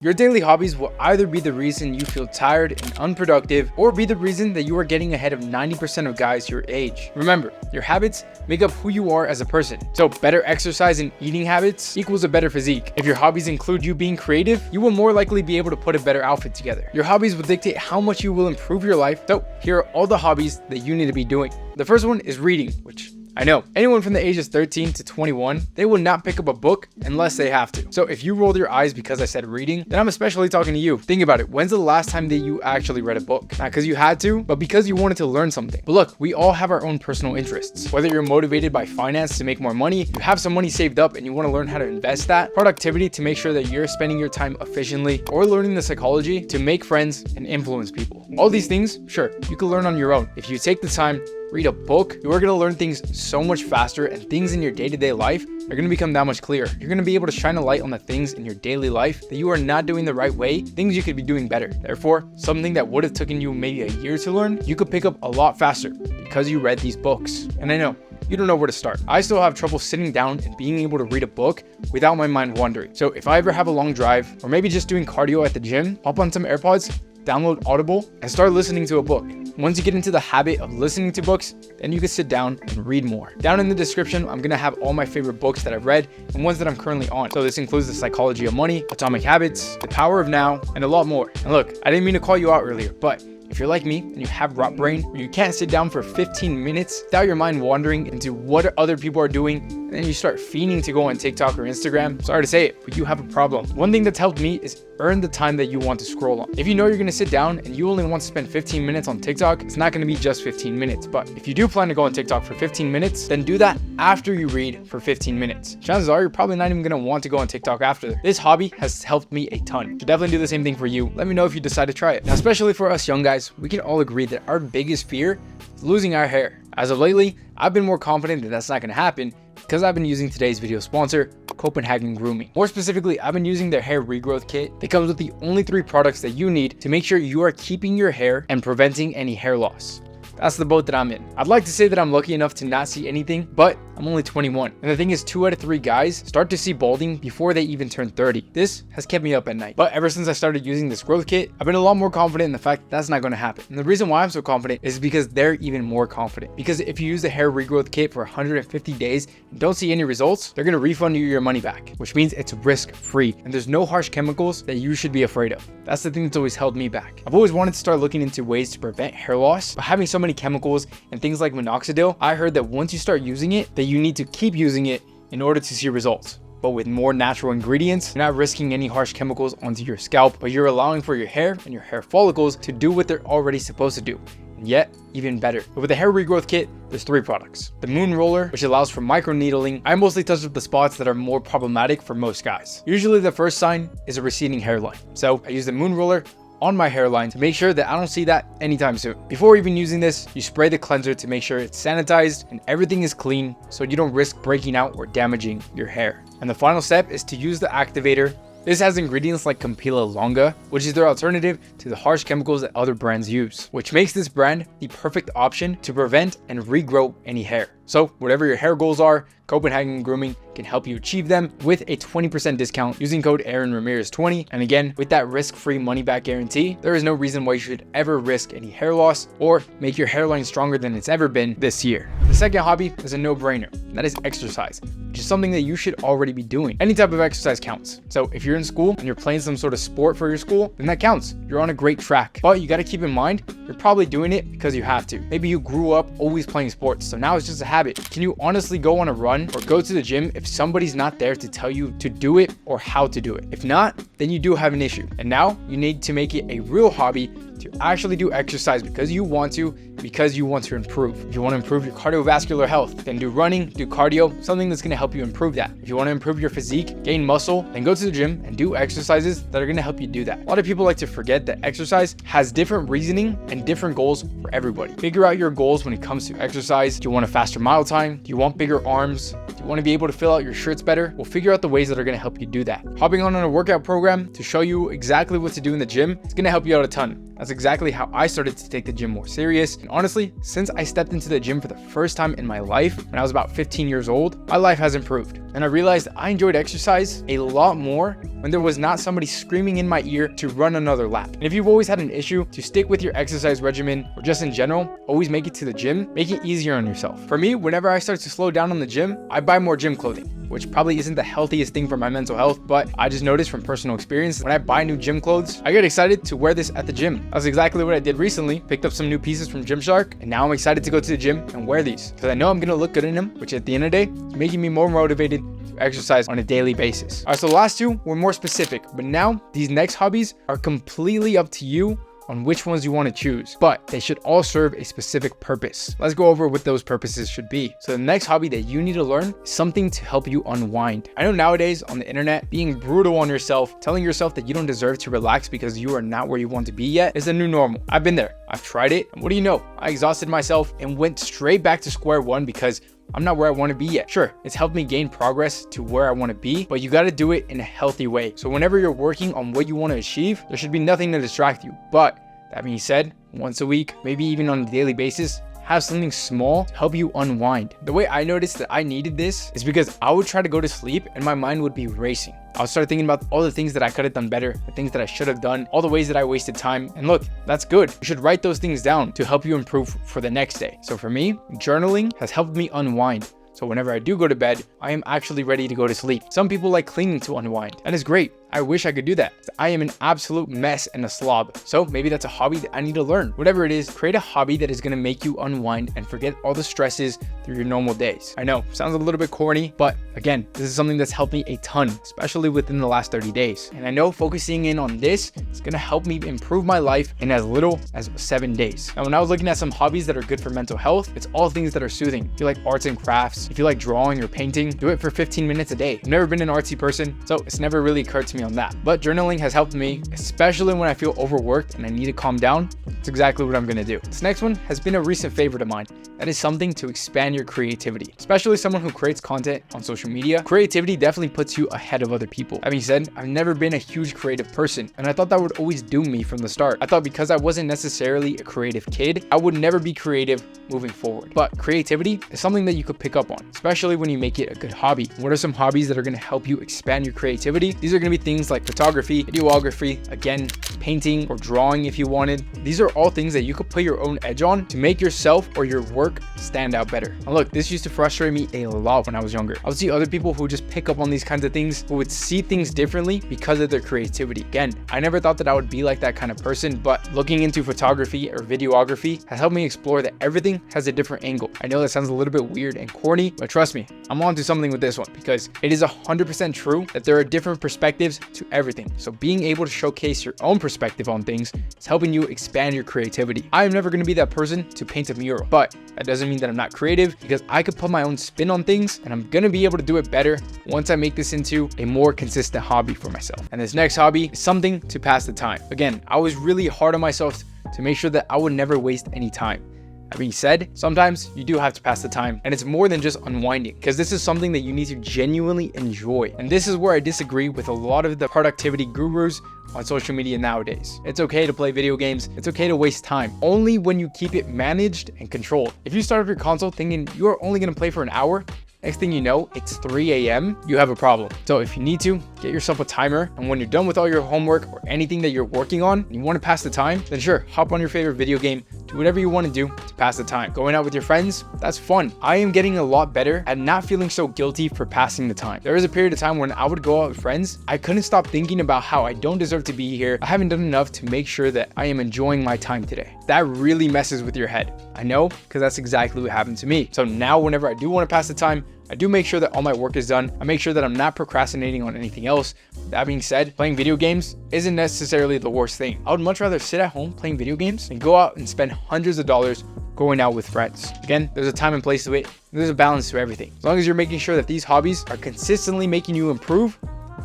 Your daily hobbies will either be the reason you feel tired and unproductive, or be the reason that you are getting ahead of 90% of guys your age. Remember, your habits make up who you are as a person. So better exercise and eating habits equals a better physique. If your hobbies include you being creative, you will more likely be able to put a better outfit together. Your hobbies will dictate how much you will improve your life. So here are all the hobbies that you need to be doing. The first one is reading, which I know anyone from the ages 13 to 21, they will not pick up a book unless they have to. So if you rolled your eyes because I said reading, then I'm especially talking to you. Think about it. When's the last time that you actually read a book? Not because you had to, but because you wanted to learn something. But look, we all have our own personal interests. Whether you're motivated by finance to make more money, you have some money saved up and you want to learn how to invest that, productivity to make sure that you're spending your time efficiently, or learning the psychology to make friends and influence people. All these things, sure, you can learn on your own. If you take the time, read a book, you are going to learn things so much faster, and things in your day-to-day life are going to become that much clearer. You're going to be able to shine a light on the things in your daily life that you are not doing the right way, things you could be doing better. Therefore, something that would have taken you maybe a year to learn, you could pick up a lot faster because you read these books. And I know, you don't know where to start. I still have trouble sitting down and being able to read a book without my mind wandering. So if I ever have a long drive, or maybe just doing cardio at the gym, hop on some AirPods, download Audible, and start listening to a book. Once you get into the habit of listening to books, then you can sit down and read more. Down in the description, I'm going to have all my favorite books that I've read and ones that I'm currently on. So this includes The Psychology of Money, Atomic Habits, The Power of Now, and a lot more. And look, I didn't mean to call you out earlier, but if you're like me and you have rot brain, where you can't sit down for 15 minutes without your mind wandering into what other people are doing, and then you start fiending to go on TikTok or Instagram, sorry to say it, but you have a problem. One thing that's helped me is earn the time that you want to scroll on. If you know you're gonna sit down and you only want to spend 15 minutes on TikTok, it's not gonna be just 15 minutes. But if you do plan to go on TikTok for 15 minutes, then do that after you read for 15 minutes. Chances are you're probably not even gonna want to go on TikTok after. This hobby has helped me a ton. So definitely do the same thing for you. Let me know if you decide to try it. Now, especially for us young guys, we can all agree that our biggest fear is losing our hair. As of lately, I've been more confident that that's not gonna happen because I've been using today's video sponsor, Copenhagen Grooming. More specifically, I've been using their hair regrowth kit that comes with the only 3 products that you need to make sure you are keeping your hair and preventing any hair loss. That's the boat that I'm in. I'd like to say that I'm lucky enough to not see anything, but I'm only 21. And the thing is, 2 out of 3 guys start to see balding before they even turn 30. This has kept me up at night. But ever since I started using this growth kit, I've been a lot more confident in the fact that that's not going to happen. And the reason why I'm so confident is because they're even more confident. Because if you use the hair regrowth kit for 150 days and don't see any results, they're going to refund you your money back, which means it's risk-free. And there's no harsh chemicals that you should be afraid of. That's the thing that's always held me back. I've always wanted to start looking into ways to prevent hair loss, but having so many chemicals and things like minoxidil, I heard that once you start using it, that you need to keep using it in order to see results. But with more natural ingredients, you're not risking any harsh chemicals onto your scalp, but you're allowing for your hair and your hair follicles to do what they're already supposed to do. And yet, even better. But with the hair regrowth kit, there's 3 products. The Moon Roller, which allows for micro needling. I mostly touch up the spots that are more problematic for most guys. Usually the first sign is a receding hairline. So I use the Moon Roller on my hairline to make sure that I don't see that anytime soon. Before even using this, you spray the cleanser to make sure it's sanitized and everything is clean so you don't risk breaking out or damaging your hair. And the final step is to use the activator. This has ingredients like Campila longa, which is their alternative to the harsh chemicals that other brands use, which makes this brand the perfect option to prevent and regrow any hair. So whatever your hair goals are, Copenhagen Grooming can help you achieve them with a 20% discount using code Ramirez20. And again, with that risk-free money-back guarantee, there is no reason why you should ever risk any hair loss or make your hairline stronger than it's ever been this year. The second hobby is a no-brainer, and that is exercise, which is something that you should already be doing. Any type of exercise counts. So if you're in school and you're playing some sort of sport for your school, then that counts. You're on a great track. But you got to keep in mind, you're probably doing it because you have to. Maybe you grew up always playing sports, so now it's just a habit. Can you honestly go on a run or go to the gym if somebody's not there to tell you to do it or how to do it? If not, then you do have an issue. And now you need to make it a real hobby to actually do exercise because you want to improve. If you want to improve your cardiovascular health, then do running, do cardio, something that's going to help you improve that. If you want to improve your physique, gain muscle, then go to the gym and do exercises that are going to help you do that. A lot of people like to forget that exercise has different reasoning and different goals for everybody. Figure out your goals when it comes to exercise. Do you want a faster mile time? Do you want bigger arms? Do you want to be able to fill out your shirts better? We'll figure out the ways that are going to help you do that. Hopping on a workout program to show you exactly what to do in the gym, it's going to help you out a ton. That's exactly how I started to take the gym more serious. And honestly, since I stepped into the gym for the first time in my life, when I was about 15 years old, my life has improved. And I realized I enjoyed exercise a lot more when there was not somebody screaming in my ear to run another lap. And if you've always had an issue to stick with your exercise regimen or just in general, always make it to the gym, make it easier on yourself. For me, whenever I start to slow down on the gym, I buy more gym clothing, which probably isn't the healthiest thing for my mental health, but I just noticed from personal experience, when I buy new gym clothes, I get excited to wear this at the gym. That's exactly what I did recently, picked up some new pieces from Gymshark, and now I'm excited to go to the gym and wear these, because I know I'm gonna look good in them, which at the end of the day, is making me more motivated to exercise on a daily basis. All right, so the last two were more specific, but now these next hobbies are completely up to you on which ones you want to choose, but they should all serve a specific purpose. Let's go over what those purposes should be. So the next hobby that you need to learn is something to help you unwind. I know nowadays on the internet, being brutal on yourself, telling yourself that you don't deserve to relax because you are not where you want to be yet is the new normal. I've been there, I've tried it, and what do you know? I exhausted myself and went straight back to square one because I'm not where I want to be yet. Sure, it's helped me gain progress to where I want to be, but you got to do it in a healthy way. So whenever you're working on what you want to achieve, there should be nothing to distract you. But that being said, once a week, maybe even on a daily basis, have something small to help you unwind. The way I noticed that I needed this is because I would try to go to sleep and my mind would be racing. I'll start thinking about all the things that I could have done better, the things that I should have done, all the ways that I wasted time. And look, that's good. You should write those things down to help you improve for the next day. So for me, journaling has helped me unwind. So whenever I do go to bed, I am actually ready to go to sleep. Some people like cleaning to unwind, and it's great. I wish I could do that. I am an absolute mess and a slob. So maybe that's a hobby that I need to learn. Whatever it is, create a hobby that is going to make you unwind and forget all the stresses through your normal days. I know, sounds a little bit corny, but again, this is something that's helped me a ton, especially within the last 30 days. And I know focusing in on this is going to help me improve my life in as little as 7 days. Now, when I was looking at some hobbies that are good for mental health, it's all things that are soothing. If you like arts and crafts, if you like drawing or painting, do it for 15 minutes a day. I've never been an artsy person, so it's never really occurred to me on that. But journaling has helped me, especially when I feel overworked and I need to calm down. It's exactly what I'm going to do. This next one has been a recent favorite of mine. That is something to expand your creativity, especially someone who creates content on social media. Creativity definitely puts you ahead of other people. That being said, I've never been a huge creative person, and I thought that would always doom me from the start. I thought because I wasn't necessarily a creative kid, I would never be creative moving forward. But creativity is something that you could pick up on, especially when you make it a good hobby. What are some hobbies that are going to help you expand your creativity? These are going to be things like photography, videography, again, painting or drawing if you wanted. These are all things that you could put your own edge on to make yourself or your work stand out better. And look, this used to frustrate me a lot when I was younger. I would see other people who just pick up on these kinds of things, who would see things differently because of their creativity. Again, I never thought that I would be like that kind of person, but looking into photography or videography has helped me explore that everything has a different angle. I know that sounds a little bit weird and corny, but trust me, I'm on to something with this one because it is 100% true that there are different perspectives to everything. So being able to showcase your own perspective on things is helping you expand your creativity. I am never going to be that person to paint a mural, but that doesn't mean that I'm not creative because I could put my own spin on things and I'm going to be able to do it better once I make this into a more consistent hobby for myself. And this next hobby is something to pass the time. Again, I was really hard on myself to make sure that I would never waste any time. That being said, sometimes you do have to pass the time, and it's more than just unwinding because this is something that you need to genuinely enjoy. And this is where I disagree with a lot of the productivity gurus on social media nowadays. It's okay to play video games. It's okay to waste time, only when you keep it managed and controlled. If you start up your console thinking you are only going to play for an hour, next thing you know, it's 3 a.m., you have a problem. So if you need to, get yourself a timer, and when you're done with all your homework or anything that you're working on and you want to pass the time, then sure, hop on your favorite video game, do whatever you want to do to pass the time. Going out with your friends, that's fun. I am getting a lot better at not feeling so guilty for passing the time. There was a period of time when I would go out with friends, I couldn't stop thinking about how I don't deserve to be here. I haven't done enough to make sure that I am enjoying my time today. That really messes with your head. I know, because that's exactly what happened to me. So now whenever I do want to pass the time, I do make sure that all my work is done. I make sure that I'm not procrastinating on anything else. That being said, playing video games isn't necessarily the worst thing. I would much rather sit at home playing video games than go out and spend hundreds of dollars going out with friends. Again, there's a time and place to it. There's a balance to everything. As long as you're making sure that these hobbies are consistently making you improve,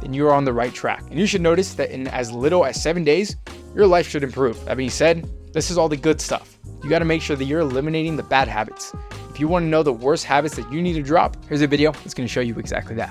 then you're on the right track. And you should notice that in as little as 7 days, your life should improve. That being said, this is all the good stuff. You got to make sure that you're eliminating the bad habits. If you want to know the worst habits that you need to drop, here's a video that's going to show you exactly that.